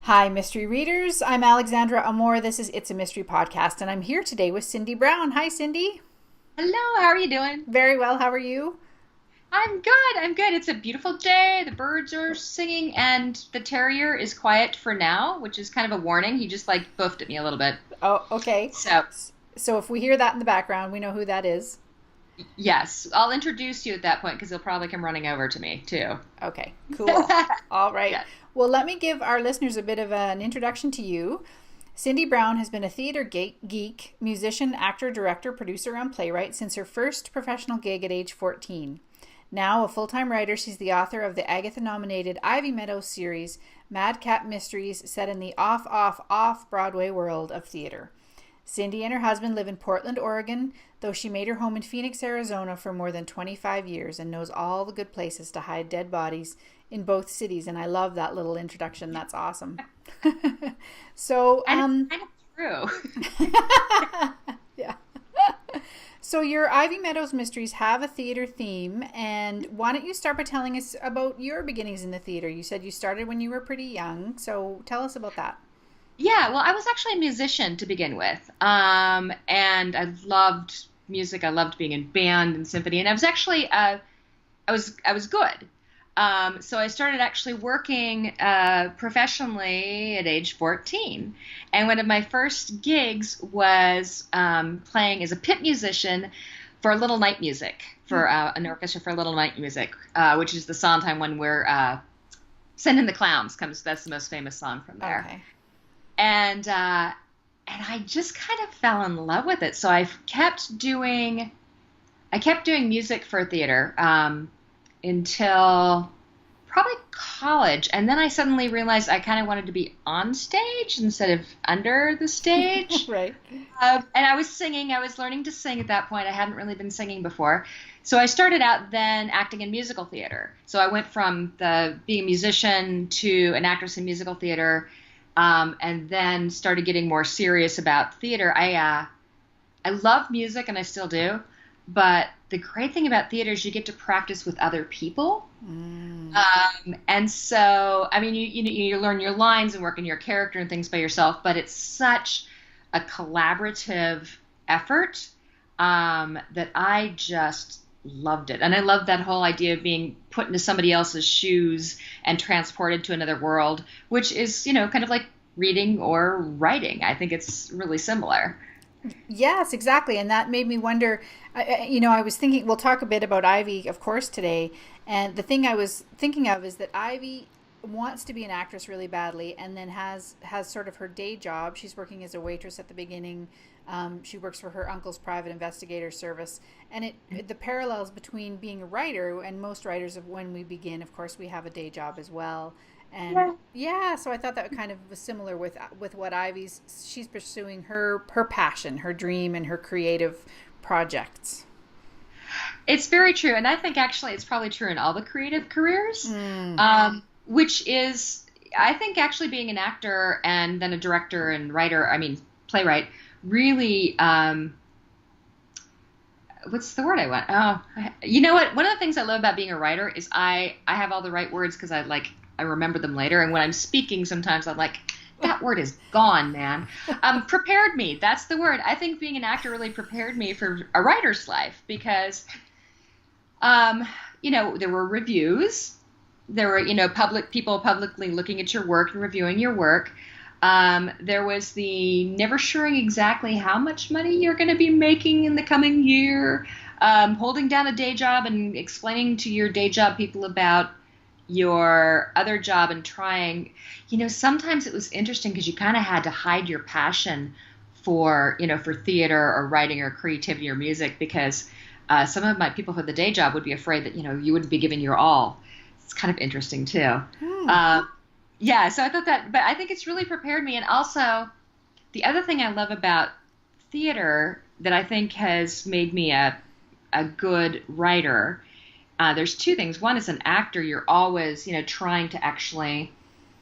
Hi, mystery readers. I'm Alexandra Amore. This is It's a Mystery Podcast, and I'm here today with Cindy Brown. Hi, Cindy. Hello, how are you doing? Very well. How are you? I'm good. I'm good. It's a beautiful day. The birds are singing, and the terrier is quiet for now, which is kind of a warning. He just like boofed at me a little bit. Oh, okay. So, So if we hear that in the background, we know who that is. yes, I'll introduce you at that point because he'll probably come running over to me too. Okay, cool. All right. Yeah. Well, let me give our listeners a bit of an introduction to you. Cindy Brown has been a theater geek, musician, actor, director, producer, and playwright since her first professional gig at age 14. Now a full-time writer, she's the author of the Agatha-nominated Ivy Meadows series, Madcap Mysteries, set in the off-Broadway world of theater. Cindy and her husband live in Portland, Oregon, though she made her home in Phoenix, Arizona for more than 25 years and knows all the good places to hide dead bodies in both cities. And I love that little introduction. That's awesome. so, And it's kind of true. yeah. So your Ivy Meadows mysteries have a theater theme, and why don't you start by telling us about your beginnings in the theater? You said you started when you were pretty young, so tell us about that. Yeah, well, I was actually a musician to begin with, and I loved music. I loved being in band and symphony, and I was actually I was good. So I started actually working professionally at age 14. And one of my first gigs was playing as a pit musician for Little Night Music, for an orchestra for Little Night Music, which is the Sondheim one where Send in the Clowns comes. That's the most famous song from there. Okay. And I just kind of fell in love with it. So I kept doing music for theater until probably college. And then I suddenly realized I kind of wanted to be on stage instead of under the stage. Right. And I was singing. I was learning to sing at that point. I hadn't really been singing before. So I started out then acting in musical theater. So I went from being a musician to an actress in musical theater, and then started getting more serious about theater. I love music, and I still do. But the great thing about theater is you get to practice with other people. Mm. And so, I mean, you learn your lines and work in your character and things by yourself, but it's such a collaborative effort that I just loved it. And I love that whole idea of being put into somebody else's shoes and transported to another world, which is, kind of like reading or writing. I think it's really similar. Yes, exactly. And that made me wonder, I was thinking, we'll talk a bit about Ivy, of course, today. And the thing I was thinking of is that Ivy wants to be an actress really badly, and then has sort of her day job. She's working as a waitress at the beginning. She works for her uncle's private investigator service. And the parallels between being a writer, and most writers, of when we begin, of course, we have a day job as well. And yeah, so I thought that kind of was similar with what she's pursuing her passion, her dream, and her creative projects. It's very true. And I think actually it's probably true in all the creative careers, Mm. which is, I think actually being an actor and then a director and writer, I mean, playwright, really, what's the word I want? Oh, you know what? One of the things I love about being a writer is I have all the right words because I remember them later. And when I'm speaking, sometimes I'm like, that word is gone, man. Prepared me. That's the word. I think being an actor really prepared me for a writer's life because, there were reviews. There were, people publicly looking at your work and reviewing your work. There was the never suring exactly how much money you're going to be making in the coming year, holding down a day job and explaining to your day job people about your other job and trying, sometimes it was interesting because you kind of had to hide your passion for theater or writing or creativity or music because some of my people for the day job would be afraid that, you wouldn't be giving your all. It's kind of interesting too. Hmm. Yeah, so I thought but I think it's really prepared me. And also the other thing I love about theater that I think has made me a good writer, there's two things. One, as an actor, you're always, trying to actually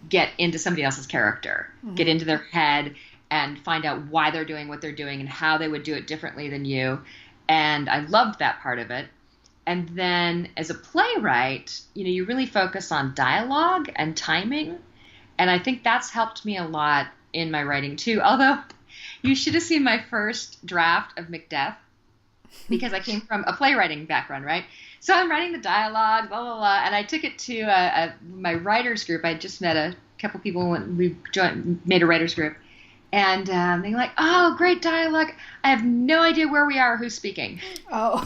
get into somebody else's character, get into their head and find out why they're doing what they're doing and how they would do it differently than you. And I loved that part of it. And then as a playwright, you really focus on dialogue and timing. And I think that's helped me a lot in my writing too. Although you should have seen my first draft of Macbeth, because I came from a playwriting background, right? So I'm writing the dialogue, blah, blah, blah. And I took it to my writers group. I just met a couple people when we made a writers group. And they were like, oh, great dialogue. I have no idea where we are or who's speaking. Oh,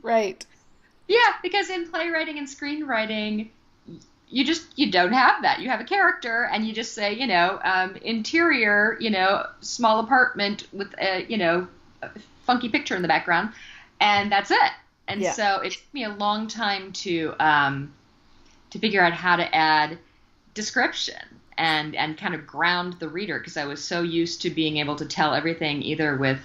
right. Yeah, because in playwriting and screenwriting, you don't have that. You have a character, and you just say, interior, small apartment with a, a funky picture in the background, and that's it. And so it took me a long time to figure out how to add description and kind of ground the reader, because I was so used to being able to tell everything either with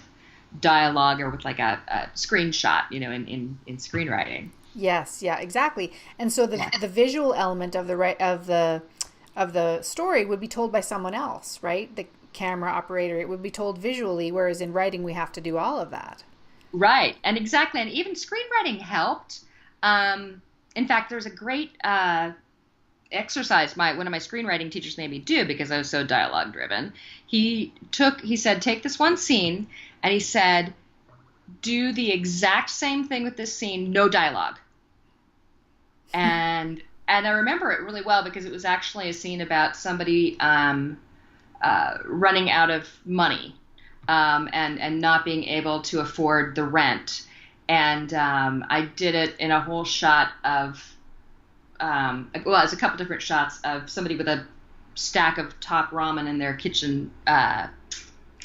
dialogue or with like a screenshot, in screenwriting. Yes, yeah, exactly. And so the visual element of the story would be told by someone else, right? The camera operator, it would be told visually, whereas in writing we have to do all of that. Right, and exactly, and even screenwriting helped. In fact, there's a great exercise one of my screenwriting teachers made me do, because I was so dialogue driven. He said, take this one scene, and he said, do the exact same thing with this scene, no dialogue. And I remember it really well, because it was actually a scene about somebody running out of money and not being able to afford the rent. And I did it in a whole shot of, it's a couple different shots of somebody with a stack of top ramen in their kitchen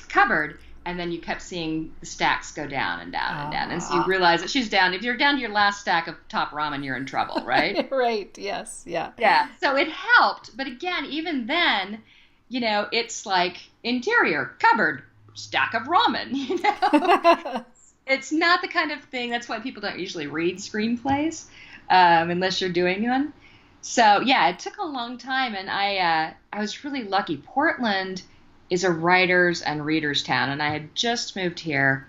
cupboard. And then you kept seeing the stacks go down and down and down. And so you realize that she's down. If you're down to your last stack of top ramen, you're in trouble, right? Right, yes, yeah. Yeah, so it helped. But again, even then, it's like interior, cupboard, stack of ramen, It's not the kind of thing, that's why people don't usually read screenplays unless you're doing one. So, yeah, it took a long time, and I was really lucky. Portland is a writers and readers town, and I had just moved here,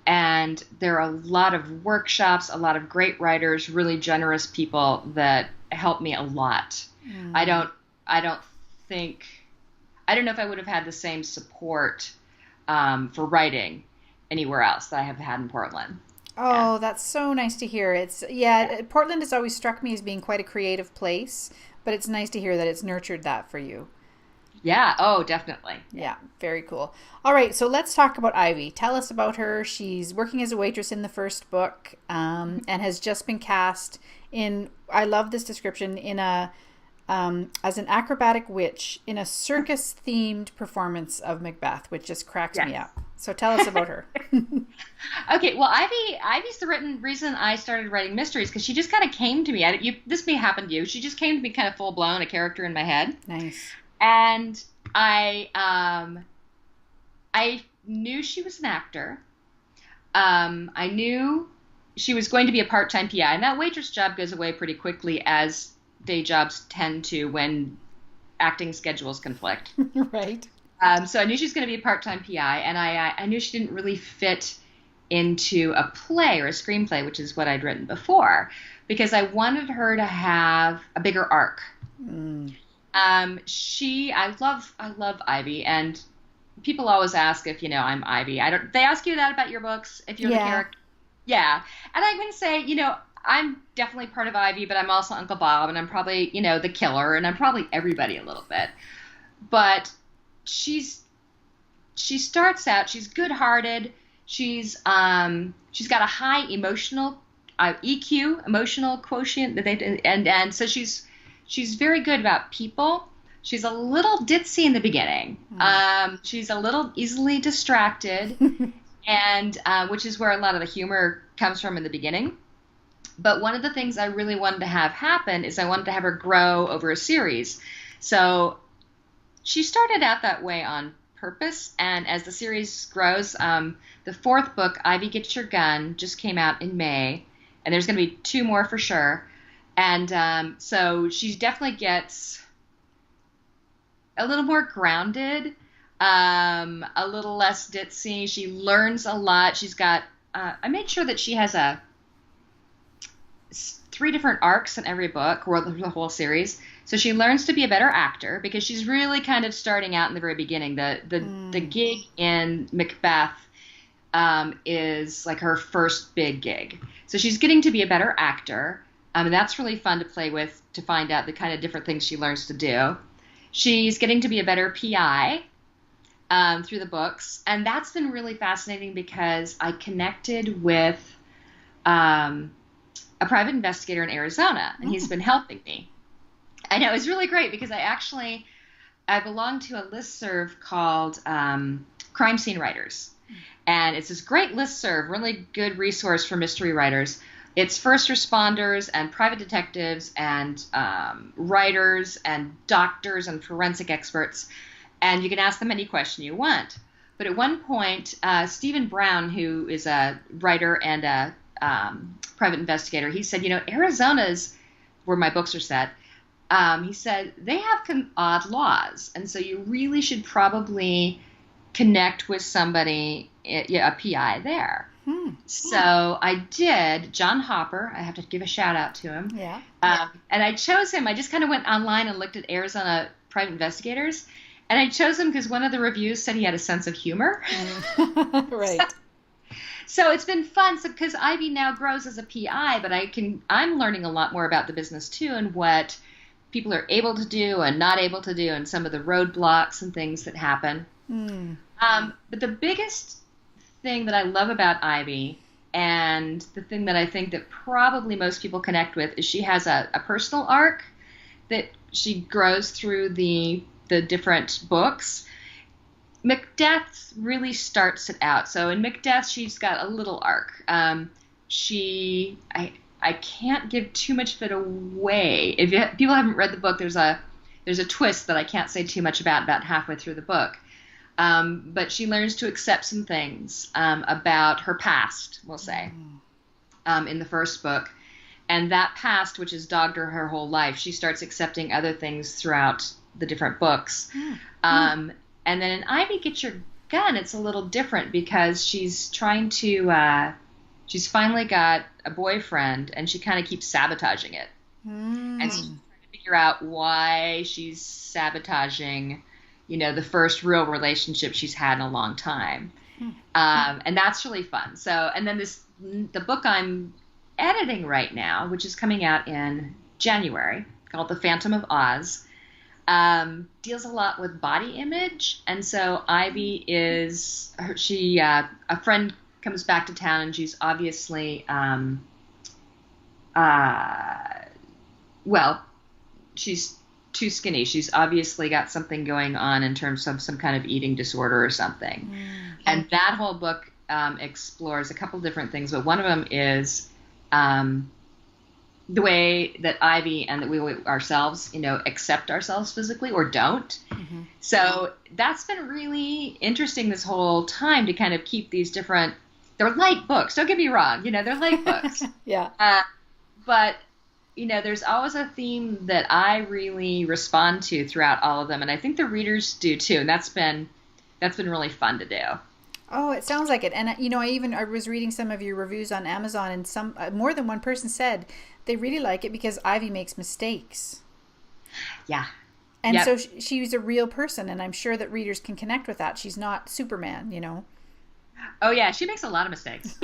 and there are a lot of workshops, a lot of great writers, really generous people that helped me a lot. I don't know if I would have had the same support for writing anywhere else that I have had in Portland. Oh, that's so nice to hear. Portland has always struck me as being quite a creative place, but it's nice to hear that it's nurtured that for you. Yeah. Oh, definitely. Yeah. Very cool. All right. So let's talk about Ivy. Tell us about her. She's working as a waitress in the first book, and has just been cast in, I love this description, in as an acrobatic witch in a circus-themed performance of Macbeth, which just cracks me up. So tell us about her. Okay. Well, Ivy's the reason I started writing mysteries, because she just kind of came to me. This may happen to you. She just came to me kind of full-blown, a character in my head. Nice. And I knew she was an actor. I knew she was going to be a part-time PI, and that waitress job goes away pretty quickly, as day jobs tend to when acting schedules conflict. Right. So I knew she was going to be a part-time PI, and I knew she didn't really fit into a play or a screenplay, which is what I'd written before, because I wanted her to have a bigger arc. I love Ivy, and people always ask if, I'm Ivy. They ask you that about your books, if you're the character. Yeah. And I'm going to say, I'm definitely part of Ivy, but I'm also Uncle Bob, and I'm probably, the killer, and I'm probably everybody a little bit. But she starts out, she's good-hearted. She's got a high emotional EQ, emotional quotient, and so she's very good about people. She's a little ditzy in the beginning. She's a little easily distracted, and which is where a lot of the humor comes from in the beginning. But one of the things I really wanted to have happen is I wanted to have her grow over a series. So she started out that way on purpose, and as the series grows, the fourth book, Ivy Gets Your Gun, just came out in May, and there's going to be 2 more for sure. And so she definitely gets a little more grounded, a little less ditzy. She learns a lot. She's got, I made sure that she has 3 different arcs in every book, or the whole series. So she learns to be a better actor because she's really kind of starting out in the very beginning. The gig in Macbeth is like her first big gig. So she's getting to be a better actor. And that's really fun to play with, to find out the kind of different things she learns to do. She's getting to be a better PI through the books. And that's been really fascinating because I connected with a private investigator in Arizona, and he's been helping me. I know, it's really great because I belong to a listserv called Crime Scene Writers. And it's this great listserv, really good resource for mystery writers. It's first responders and private detectives and writers and doctors and forensic experts. And you can ask them any question you want. But at one point, Stephen Brown, who is a writer and a private investigator, he said, Arizona's where my books are set. He said, they have odd laws. And so you really should probably connect with somebody, a PI there. So I did. John Hopper, I have to give a shout out to him. Yeah. And I chose him. I just kind of went online and looked at Arizona private investigators. And I chose him because one of the reviews said he had a sense of humor. Right. So it's been fun. So because Ivy now grows as a PI, but I'm learning a lot more about the business too, and what people are able to do and not able to do, and some of the roadblocks and things that happen. But the biggest thing that I love about Ivy, and the thing that I think that probably most people connect with, is she has a personal arc that she grows through the different books. Macbeth really starts it out. So in Macbeth, she's got a little arc. I can't give too much of it away. If people haven't read the book, there's a twist that I can't say too much about halfway through the book. But she learns to accept some things about her past, we'll say, in the first book. And that past, which has dogged her whole life, she starts accepting other things throughout the different books. And then in Ivy Get Your Gun, it's a little different because she's trying to, she's finally got a boyfriend, and she kind of keeps sabotaging it. And so she's trying to figure out why she's sabotaging, the first real relationship she's had in a long time. And that's really fun. So, and then the book I'm editing right now, which is coming out in January, called The Phantom of Oz, deals a lot with body image. And so Ivy a friend comes back to town, and she's obviously, she's too skinny. She's obviously got something going on in terms of some kind of eating disorder or something. And that whole book explores a couple different things, but one of them is the way that Ivy and that we ourselves, accept ourselves physically or don't. So that's been really interesting this whole time, to kind of keep these different, they're light books. Don't get me wrong. They're light books. Yeah. But, there's always a theme that I really respond to throughout all of them. And I think the readers do too. And that's been really fun to do. Oh, it sounds like it. And, I was reading some of your reviews on Amazon, and some more than one person said they really like it because Ivy makes mistakes. Yeah. And so she's a real person, and I'm sure that readers can connect with that. She's not Superman, Oh, yeah. She makes a lot of mistakes.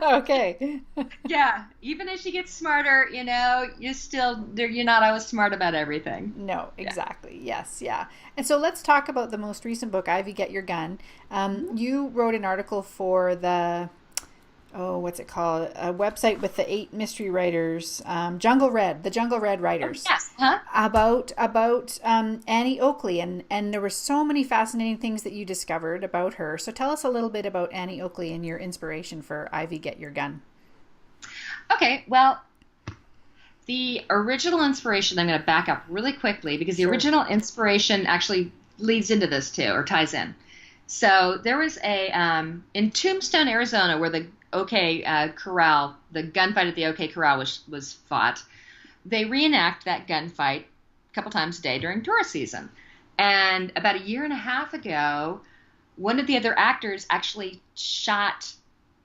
Okay. Yeah. Even as she gets smarter, you're not always smart about everything. No, exactly. Yeah. Yes. Yeah. And so let's talk about the most recent book, Ivy Get Your Gun. You wrote an article for the, what's it called? A website with the 8 mystery writers, the Jungle Red writers. Oh, yes. Huh? About Annie Oakley. And there were so many fascinating things that you discovered about her. So tell us a little bit about Annie Oakley and your inspiration for Ivy Get Your Gun. Okay. Well, the original inspiration, I'm going to back up really quickly because the original inspiration actually leads into this too, or ties in. So there was in Tombstone, Arizona, where the OK Corral, the gunfight at the OK Corral was fought. They reenact that gunfight a couple times a day during tourist season. And about a year and a half ago, one of the other actors actually shot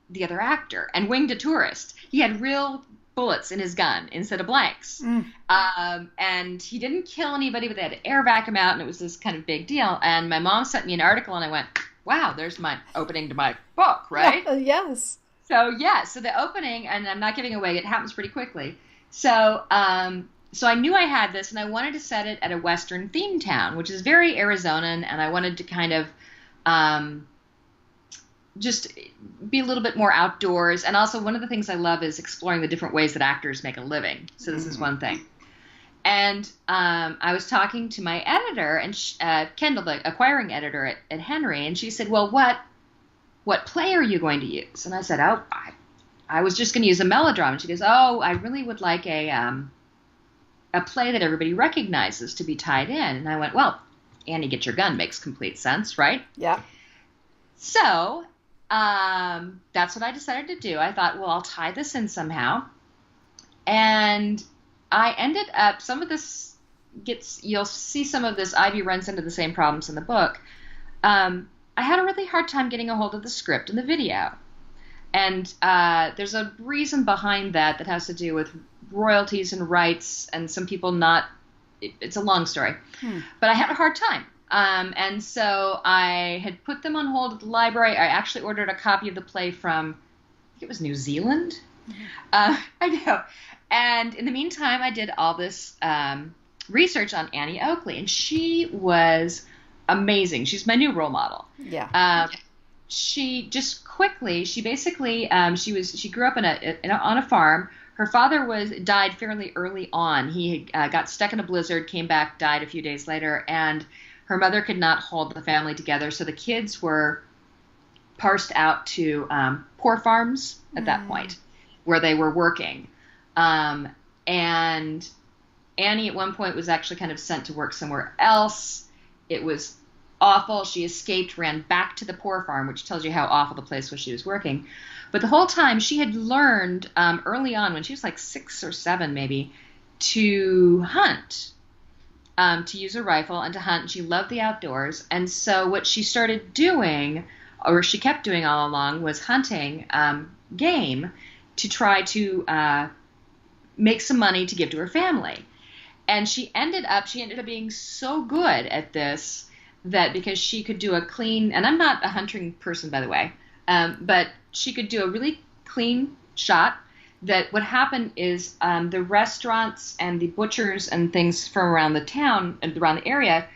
the other actor and winged a tourist. He had real bullets in his gun instead of blanks. And he didn't kill anybody, but they had to air vac him out, and it was this kind of big deal. And my mom sent me an article, and I went, wow, there's my opening to my book, right? Yes. So the opening, and I'm not giving away, it happens pretty quickly. So I knew I had this, and I wanted to set it at a Western themed town, which is very Arizonan, and I wanted to kind of just be a little bit more outdoors. And also, one of the things I love is exploring the different ways that actors make a living. So this is one thing. And I was talking to my editor, and Kendall, the acquiring editor at Henry, and she said, well, what play are you going to use? And I said, oh, I was just going to use a melodrama. And she goes, oh, I really would like a play that everybody recognizes to be tied in. And I went, well, Annie, Get Your Gun makes complete sense, right? Yeah. So that's what I decided to do. I thought, well, I'll tie this in somehow. And I ended up, you'll see some of this, Ivy runs into the same problems in the book. I had a really hard time getting a hold of the script and the video. And there's a reason behind that has to do with royalties and rights, and some people it's a long story. But I had a hard time. And so I had put them on hold at the library. I actually ordered a copy of the play from, I think it was New Zealand. I know. And in the meantime, I did all this research on Annie Oakley, and she was amazing. She's my new role model. Yeah. She basically, she grew up on a farm. Her father died fairly early on. He got stuck in a blizzard, came back, died a few days later, and her mother could not hold the family together. So the kids were parsed out to poor farms at that point, where they were working. And Annie at one point was actually kind of sent to work somewhere else. It was awful. She escaped, ran back to the poor farm, which tells you how awful the place was she was working. But the whole time she had learned early on, when she was like 6 or 7 maybe, to hunt, to use a rifle and to hunt. She loved the outdoors. And so what she started doing, or she kept doing all along, was hunting game to try to make some money to give to her family. And she ended up being so good at this that because she could do a clean, and I'm not a hunting person, by the way, but she could do a really clean shot, that what happened is the restaurants and the butchers and things from around the town and around the area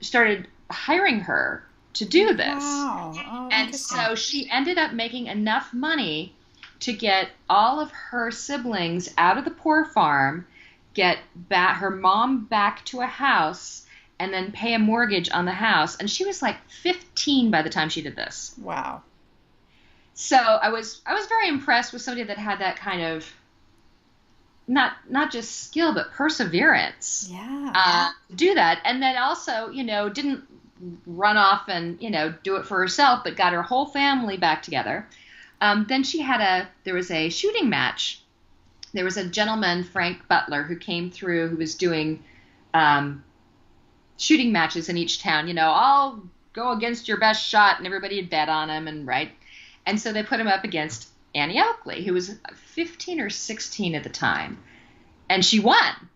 started hiring her to do this. Wow. Oh, and so she ended up making enough money to get all of her siblings out of the poor farm, get her mom back to a house, and then pay a mortgage on the house. And she was like 15 by the time she did this. Wow. So I was very impressed with somebody that had that kind of not just skill, but perseverance. Yeah. Do that. And then also, didn't run off and, do it for herself, but got her whole family back together. Then there was a shooting match. There was a gentleman, Frank Butler, who came through, who was doing shooting matches in each town. I'll go against your best shot, and everybody had bet on him, and so they put him up against Annie Oakley, who was 15 or 16 at the time, and she won.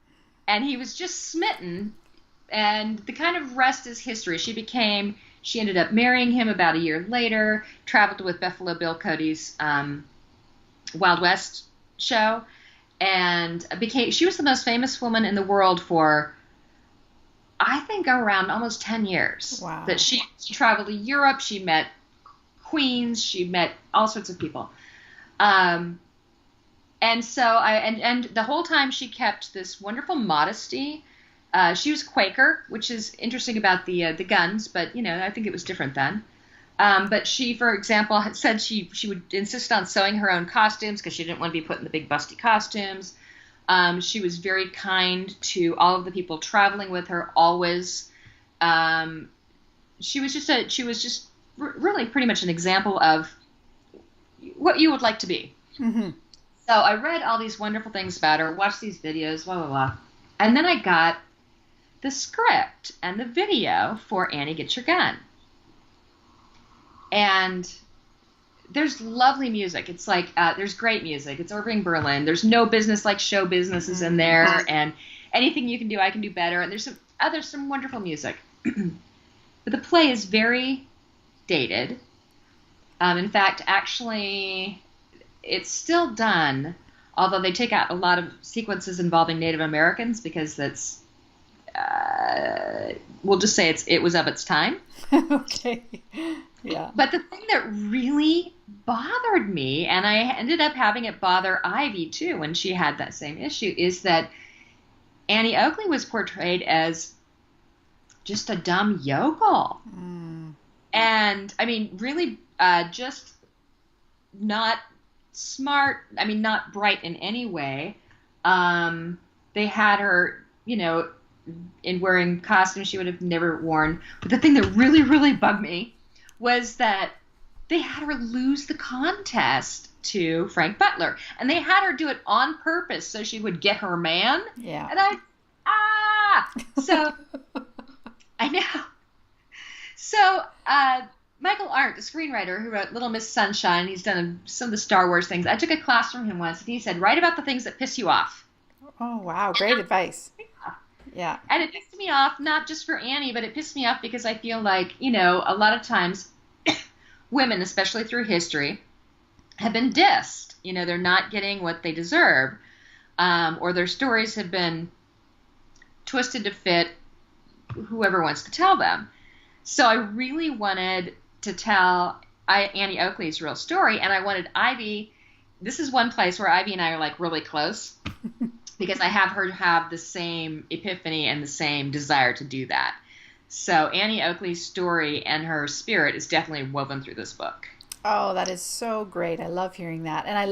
And he was just smitten, and the kind of rest is history. She ended up marrying him about a year later, traveled with Buffalo Bill Cody's Wild West show, and she was the most famous woman in the world for, I think, around almost 10 years. Wow. That she traveled to Europe, she met queens, she met all sorts of people. And so and the whole time she kept this wonderful modesty. She was Quaker, which is interesting about the guns, but I think it was different then. But she, for example, had said she would insist on sewing her own costumes because she didn't want to be put in the big busty costumes. She was very kind to all of the people traveling with her, always. She was just really pretty much an example of what you would like to be. Mm-hmm. So I read all these wonderful things about her, watched these videos, blah, blah, blah. And then I got the script and the video for Annie Get Your Gun. And there's lovely music. It's like there's great music. It's Irving Berlin. There's No Business Like Show Business is in there, and Anything You Can Do, I Can Do Better. And there's some wonderful music. But the play is very dated. In fact, actually, it's still done, although they take out a lot of sequences involving Native Americans because that's, we'll just say it was of its time. Okay. Yeah. But the thing that really bothered me, and I ended up having it bother Ivy too when she had that same issue, is that Annie Oakley was portrayed as just a dumb yokel. And, I mean, really just not smart. I mean, not bright in any way. They had her, in wearing costumes she would have never worn. But the thing that really, really bugged me was that they had her lose the contest to Frank Butler. And they had her do it on purpose so she would get her man. Yeah. And so, I know. So, Michael Arndt, the screenwriter who wrote Little Miss Sunshine, he's done some of the Star Wars things. I took a class from him once, and he said, write about the things that piss you off. Oh, wow. Great advice. Yeah. And it pissed me off, not just for Annie, but it pissed me off because I feel like, a lot of times women, especially through history, have been dissed. They're not getting what they deserve, or their stories have been twisted to fit whoever wants to tell them. So I really wanted to tell Annie Oakley's real story, and I wanted Ivy. This is one place where Ivy and I are like really close because I have her have the same epiphany and the same desire to do that. So Annie Oakley's story and her spirit is definitely woven through this book. Oh, that is so great. I love hearing that. And I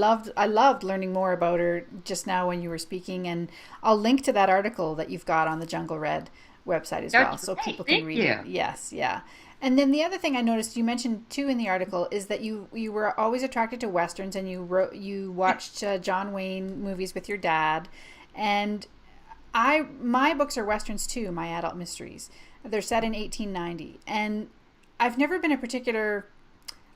loved learning more about her just now when you were speaking, and I'll link to that article that you've got on the Jungle Red website as well, so people can read it. Yes, yeah. And then the other thing I noticed you mentioned too in the article is that you were always attracted to westerns, and you watched John Wayne movies with your dad, and my books are westerns too, my adult mysteries. They're set in 1890, and I've never been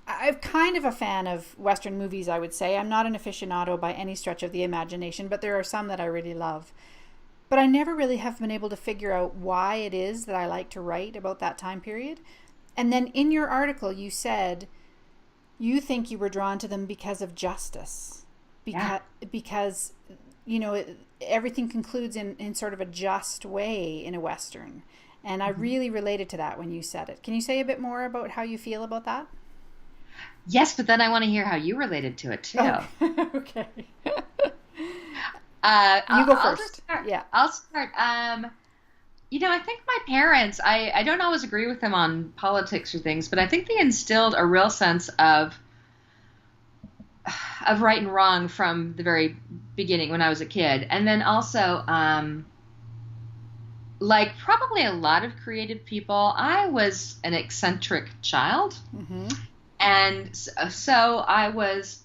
I'm kind of a fan of western movies, I would say. I'm not an aficionado by any stretch of the imagination, but there are some that I really love. But I never really have been able to figure out why it is that I like to write about that time period. And then in your article, you said you think you were drawn to them because of justice. Because everything concludes in sort of a just way in a Western. And I really related to that when you said it. Can you say a bit more about how you feel about that? Yes, but then I want to hear how you related to it too. Oh, okay. You go first. I'll start. I think my parents, I don't always agree with them on politics or things, but I think they instilled a real sense of right and wrong from the very beginning when I was a kid. And then also, like probably a lot of creative people, I was an eccentric child. Mm-hmm. And so I wasn't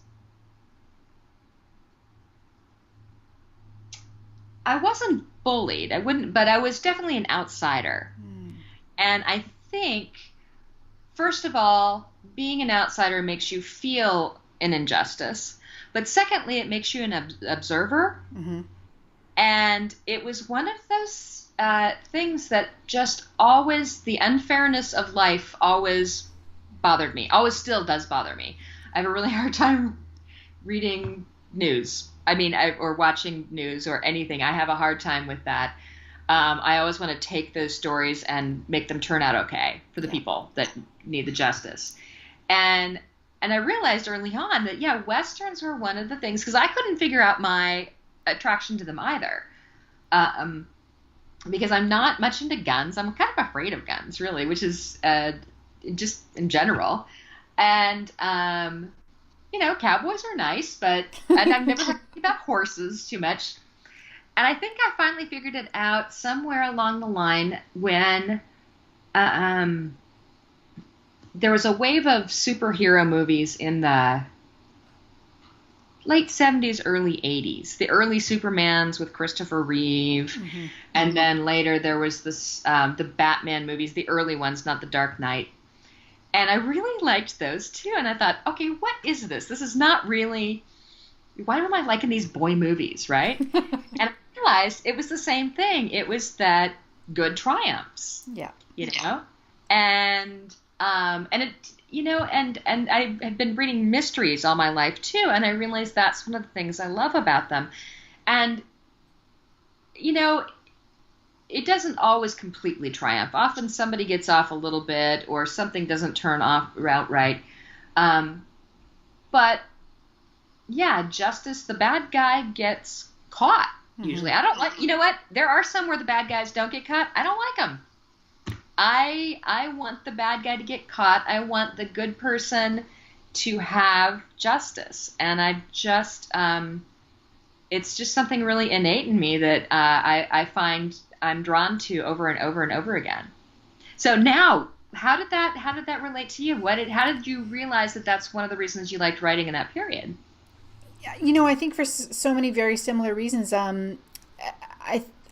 bullied. But I was definitely an outsider. And I think, first of all, being an outsider makes you feel an injustice. But secondly, it makes you an observer. Mm-hmm. And it was one of those things that just always, the unfairness of life always bothered me. Always still does bother me. I have a really hard time reading news. Or watching news or anything. I have a hard time with that. I always want to take those stories and make them turn out okay for the people that need the justice. And I realized early on that, Westerns were one of the things, because I couldn't figure out my attraction to them either. Because I'm not much into guns. I'm kind of afraid of guns, really, which is just in general. And, cowboys are nice, and I've never heard about horses too much. And I think I finally figured it out somewhere along the line when there was a wave of superhero movies in the late 70s, early 80s. The early Supermans with Christopher Reeve. Mm-hmm. And then later there was this the Batman movies, the early ones, not the Dark Knight. And I really liked those too. And I thought, okay, what is this? This is not really, why am I liking these boy movies, right? And I realized it was the same thing. It was that good triumphs. Yeah. You know? And it, you know, and I have been reading mysteries all my life too, and I realized that's one of the things I love about them. And, you know, it doesn't always completely triumph. Often somebody gets off a little bit, or something doesn't turn off outright. But yeah, justice, the bad guy gets caught usually. I don't like, you know what? There are some where the bad guys don't get caught. I don't like them. I want the bad guy to get caught. I want the good person to have justice. And I just, it's just something really innate in me that I find I'm drawn to over and over and over again. So now, how did that relate to you? How did you realize that that's one of the reasons you liked writing in that period? You know, I think for so many very similar reasons. I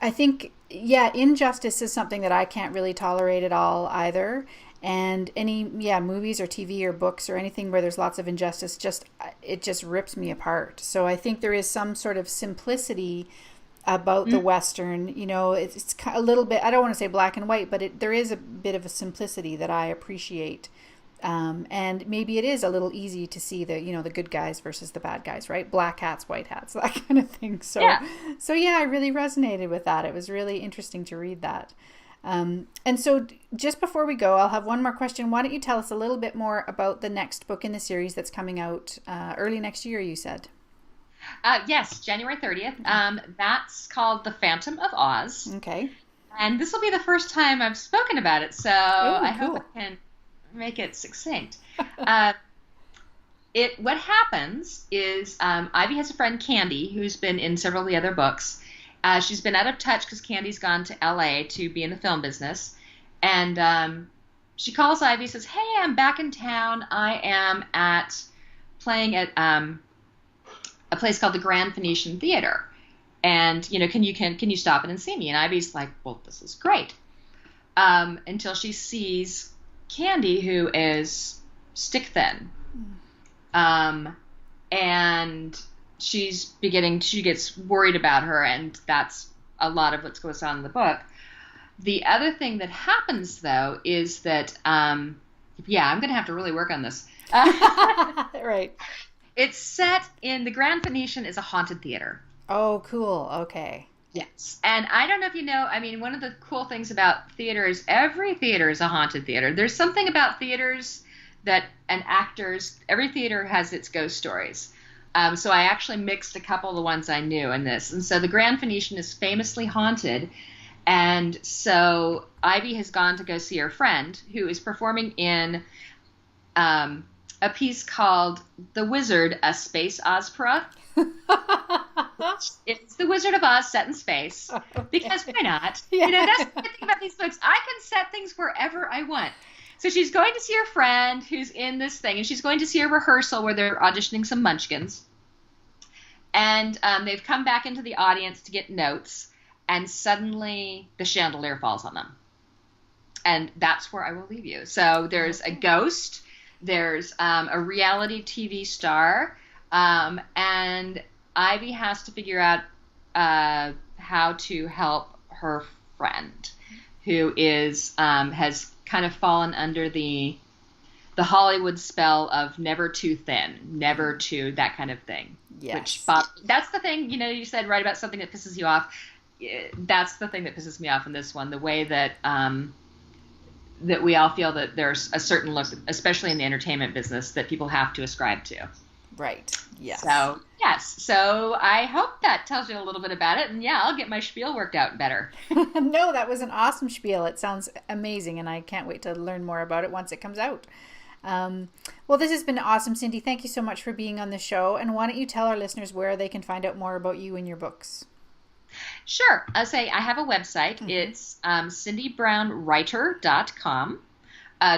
think, yeah, injustice is something that I can't really tolerate at all either. And any, movies or TV or books or anything where there's lots of injustice, it just rips me apart. So I think there is some sort of simplicity about the Western. You know, it's a little bit, I don't want to say black and white, but there is a bit of a simplicity that I appreciate. And maybe it is a little easy to see the good guys versus the bad guys, right? Black hats, white hats, that kind of thing. So yeah, I really resonated with that. It was really interesting to read that. And so just before we go, I'll have one more question. Why don't you tell us a little bit more about the next book in the series that's coming out early next year, you said? Yes, January 30th. That's called The Phantom of Oz. Okay. And this will be the first time I've spoken about it, so I hope I can make it succinct. What happens is Ivy has a friend, Candy, who's been in several of the other books. She's been out of touch because Candy's gone to LA to be in the film business. And she calls Ivy, says, "Hey, I'm back in town. I am playing at a place called the Grand Phoenician Theater. And, you know, can you stop in and see me?" And Ivy's like, "Well, this is great." Until she sees Candy, who is stick thin. And she gets worried about her, and that's a lot of what goes on in the book. The other thing that happens, though, is that, I'm going to have to really work on this. Right. It's set in the Grand Phoenician is a haunted theater. Oh, cool. Okay. Yes. And I don't know if you know, I mean, one of the cool things about theater is every theater is a haunted theater. There's something about theaters and actors, every theater has its ghost stories. So I actually mixed a couple of the ones I knew in this. And so the Grand Phoenician is famously haunted. And so Ivy has gone to go see her friend, who is performing in a piece called The Wizard, a Space Ozpera. It's The Wizard of Oz set in space. Okay. Because why not? Yeah. You know, that's the thing about these books. I can set things wherever I want. So she's going to see her friend who's in this thing, and she's going to see a rehearsal where they're auditioning some munchkins. And they've come back into the audience to get notes, and suddenly the chandelier falls on them. And that's where I will leave you. So there's a ghost, there's a reality TV star, and Ivy has to figure out how to help her friend, who is has kind of fallen under the Hollywood spell of never too thin, never too that kind of thing. Yes. That's the thing, you know, you said right about something that pisses you off. That's the thing that pisses me off in this one, the way that that we all feel that there's a certain look, especially in the entertainment business, that people have to ascribe to. Right. Yes. So, yes. So I hope that tells you a little bit about it. And yeah, I'll get my spiel worked out better. No, that was an awesome spiel. It sounds amazing, and I can't wait to learn more about it once it comes out. Well, this has been awesome, Cindy. Thank you so much for being on the show. And why don't you tell our listeners where they can find out more about you and your books? Sure. I'll say I have a website. Mm-hmm. It's cindybrownwriter.com.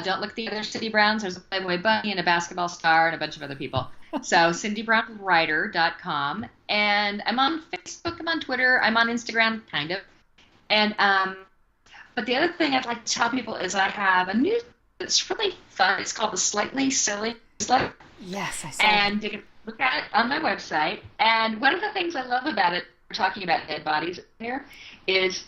Don't look at the other Cindy Browns. There's a Playboy Bunny and a basketball star and a bunch of other people. So cindybrownwriter.com. And I'm on Facebook. I'm on Twitter. I'm on Instagram, kind of. And but the other thing I'd like to tell people is I have a It's really fun. It's called the Slightly Silly Newsletter, Yes, I saw that. and you can look at it on my website. And one of the things I love about it, we're talking about dead bodies here, is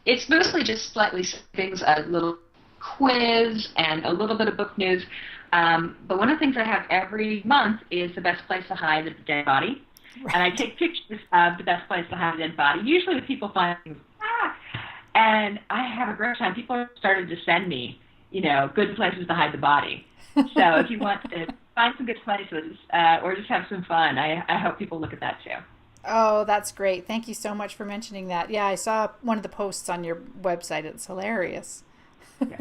it's mostly just slightly things, a little quiz and a little bit of book news. But one of the things I have every month is the best place to hide a dead body. Right. And I take pictures of the best place to hide a dead body. Usually the people find things, and I have a great time. People have started to send me, good places to hide the body. So if you want to find some good places or just have some fun, I hope people look at that too. Oh, that's great. Thank you so much for mentioning that. Yeah, I saw one of the posts on your website. It's hilarious. Yeah.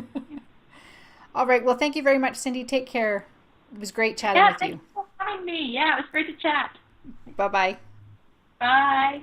All right. Well, thank you very much, Cindy. Take care. It was great chatting Yeah, with thanks you. for having me. Yeah, it was great to chat. Bye bye. Bye.